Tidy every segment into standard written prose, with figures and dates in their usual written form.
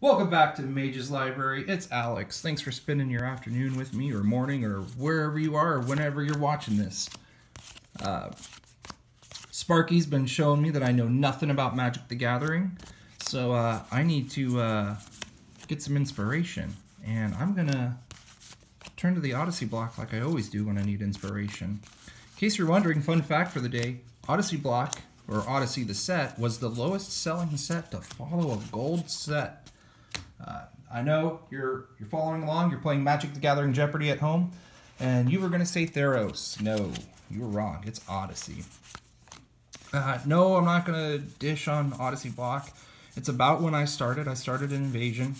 Welcome back to Mage's Library. It's Alex. Thanks for spending your afternoon with me, or morning, or wherever you are, or whenever you're watching this. Sparky's been showing me that I know nothing about Magic the Gathering, so I need to get some inspiration. And I'm gonna turn to the Odyssey block like I always do when I need inspiration. In case you're wondering, fun fact for the day, Odyssey block, or Odyssey the set, was the lowest selling set to follow a gold set. I know you're following along, you're playing Magic the Gathering Jeopardy at home, and you were going to say Theros. No, you were wrong. It's Odyssey. No, I'm not going to dish on Odyssey block. It's about when I started. I started in Invasion,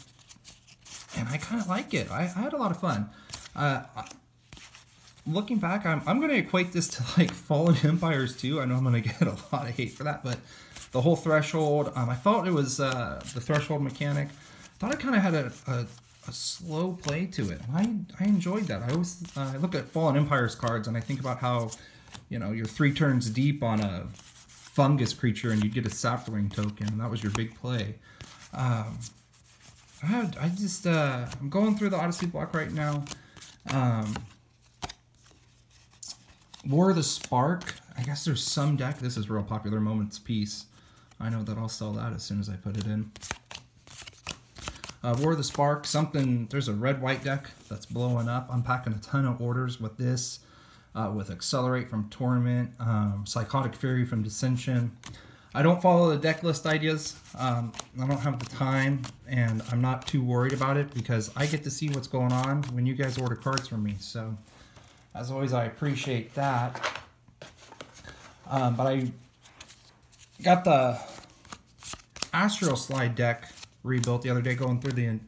and I kind of like it. I had a lot of fun. Looking back, I'm going to equate this to like Fallen Empires too. I know I'm going to get a lot of hate for that, but the whole threshold, I felt it was the threshold mechanic. I thought it kind of had a slow play to it. I enjoyed that. I always look at Fallen Empires cards and I think about how, you know, you're 3 turns deep on a fungus creature and you'd get a sapling token, and that was your big play. I'm going through the Odyssey block right now. War of the Spark. I guess there's some deck. This is real popular. Moments Peace. I know that I'll sell that as soon as I put it in. War of the Spark, there's a red-white deck that's blowing up. I'm packing a ton of orders with this, with Accelerate from Torment, Psychotic Fury from Dissension. I don't follow the deck list ideas. I don't have the time, and I'm not too worried about it because I get to see what's going on when you guys order cards from me. So, as always, I appreciate that. But I got the Astral Slide deck rebuilt the other day going through the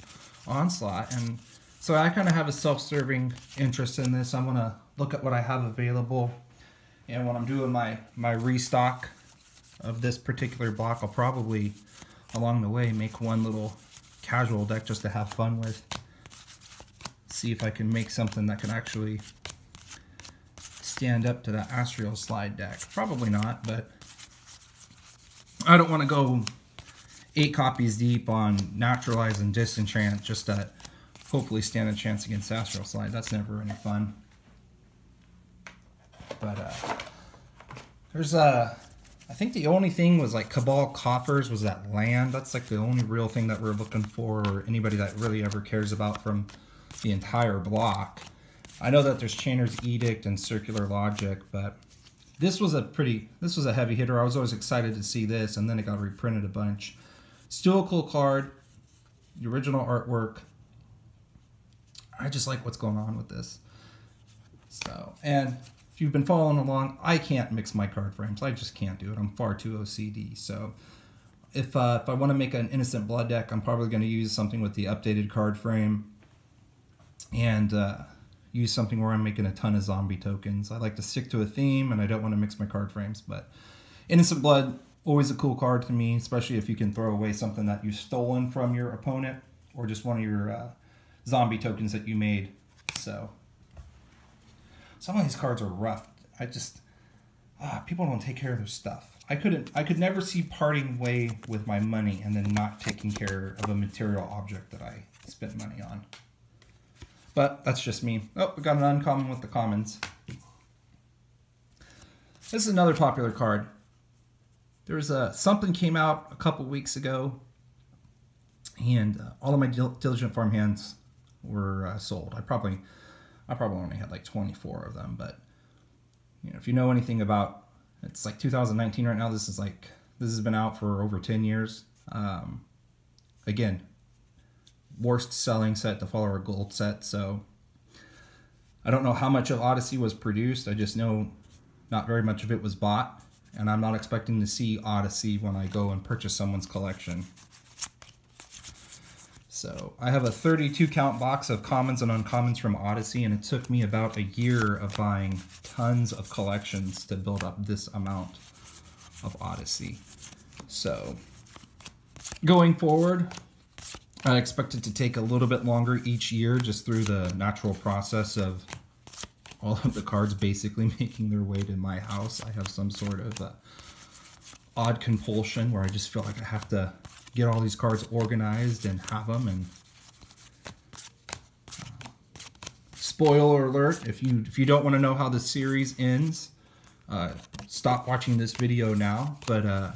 Onslaught, and so I kind of have a self-serving interest in this. I'm gonna look at what I have available, and when I'm doing my restock of this particular block, I'll probably along the way make one little casual deck just to have fun with, see if I can make something that can actually stand up to that Astral Slide deck. Probably not, but I don't want to go 8 copies deep on Naturalize and Disenchant just to hopefully stand a chance against Astral Slide. That's never any fun. But there's I think the only thing was like Cabal Coffers was that land. That's like the only real thing that we're looking for, or anybody that really ever cares about from the entire block. I know that there's Chainer's Edict and Circular Logic, but this was a heavy hitter. I was always excited to see this, and then it got reprinted a bunch. Still a cool card, the original artwork. I just like what's going on with this. So, and if you've been following along, I can't mix my card frames. I just can't do it. I'm far too OCD. So, if I want to make an Innocent Blood deck, I'm probably going to use something with the updated card frame, and use something where I'm making a ton of zombie tokens. I like to stick to a theme, and I don't want to mix my card frames. But Innocent Blood, always a cool card to me, especially if you can throw away something that you've stolen from your opponent, or just one of your zombie tokens that you made. So some of these cards are rough. People don't take care of their stuff. I could never see parting way with my money and then not taking care of a material object that I spent money on. But that's just me. Oh, we got an uncommon with the commons. This is another popular card. There was something came out a couple weeks ago, and all of my Diligent Farmhands were sold. I probably only had like 24 of them, but you know, if you know anything about, it's like 2019 right now. This has been out for over 10 years. Again, worst selling set to follow a gold set. So I don't know how much of Odyssey was produced. I just know not very much of it was bought. And I'm not expecting to see Odyssey when I go and purchase someone's collection. So I have a 32 count box of commons and uncommons from Odyssey, and it took me about a year of buying tons of collections to build up this amount of Odyssey. So going forward, I expect it to take a little bit longer each year, just through the natural process of all of the cards basically making their way to my house. I have some sort of odd compulsion where I just feel like I have to get all these cards organized and have them. And spoiler alert, if you don't want to know how the series ends, stop watching this video now. But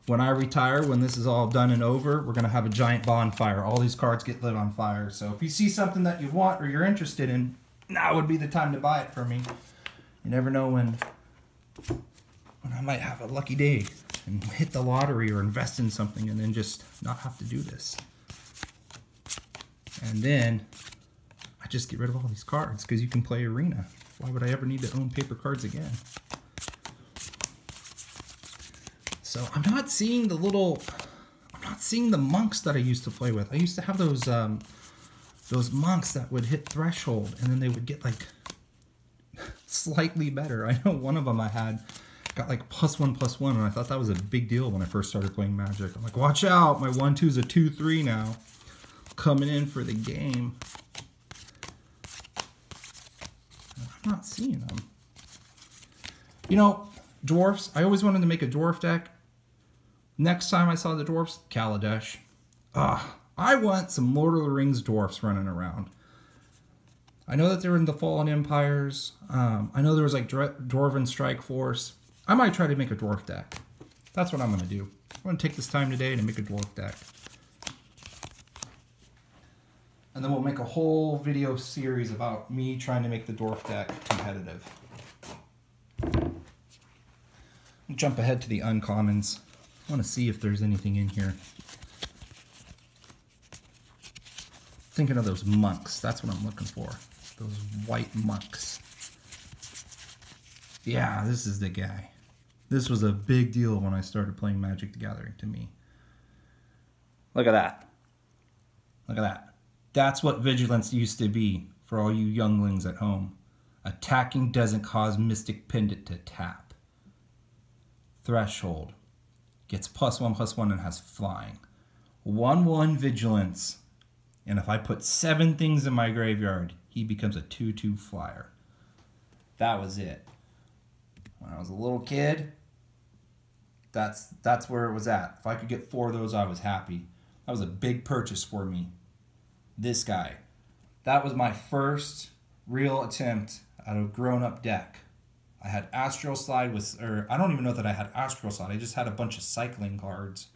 when I retire, when this is all done and over, we're going to have a giant bonfire. All these cards get lit on fire. So if you see something that you want or you're interested in, now would be the time to buy it for me. You never know when I might have a lucky day and hit the lottery or invest in something and then just not have to do this. And then I just get rid of all these cards because you can play Arena. Why would I ever need to own paper cards again? So I'm not seeing the monks that I used to play with. I used to have those monks that would hit threshold and then they would get like slightly better. I know one of them I had got like +1/+1, and I thought that was a big deal when I first started playing Magic. I'm like, watch out, my 1/2's a 2/3 now. Coming in for the game. I'm not seeing them. You know, dwarfs, I always wanted to make a dwarf deck. Next time I saw the dwarfs, Kaladesh. I want some Lord of the Rings dwarfs running around. I know that they're in the Fallen Empires. I know there was like Dwarven Strike Force. I might try to make a dwarf deck. That's what I'm going to do. I'm going to take this time today to make a dwarf deck. And then we'll make a whole video series about me trying to make the dwarf deck competitive. I'll jump ahead to the uncommons. I want to see if there's anything in here. Thinking of those monks. That's what I'm looking for. Those white monks. Yeah, this is the guy. This was a big deal when I started playing Magic the Gathering to me. Look at that. Look at that. That's what Vigilance used to be for all you younglings at home. Attacking doesn't cause Mystic Pendant to tap. Threshold. Gets +1/+1 and has flying. 1/1 Vigilance. And if I put 7 things in my graveyard, he becomes a 2/2 flyer. That was it. When I was a little kid, that's where it was at. If I could get 4 of those, I was happy. That was a big purchase for me. This guy. That was my first real attempt at a grown-up deck. I had Astral Slide or I don't even know that I had Astral Slide. I just had a bunch of cycling cards.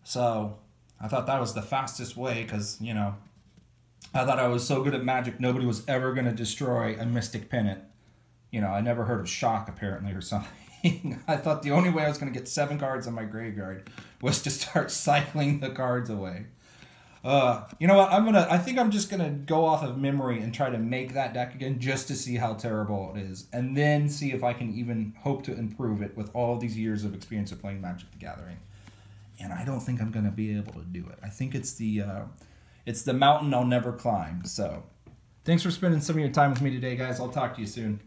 So I thought that was the fastest way because, you know, I thought I was so good at Magic, nobody was ever going to destroy a Mystic Pendant. You know, I never heard of Shock, apparently, or something. I thought the only way I was going to get 7 cards in my graveyard was to start cycling the cards away. You know what? I think I'm just going to go off of memory and try to make that deck again just to see how terrible it is. And then see if I can even hope to improve it with all these years of experience of playing Magic the Gathering. And I don't think I'm going to be able to do it. I think it's the mountain I'll never climb. So, thanks for spending some of your time with me today, guys. I'll talk to you soon.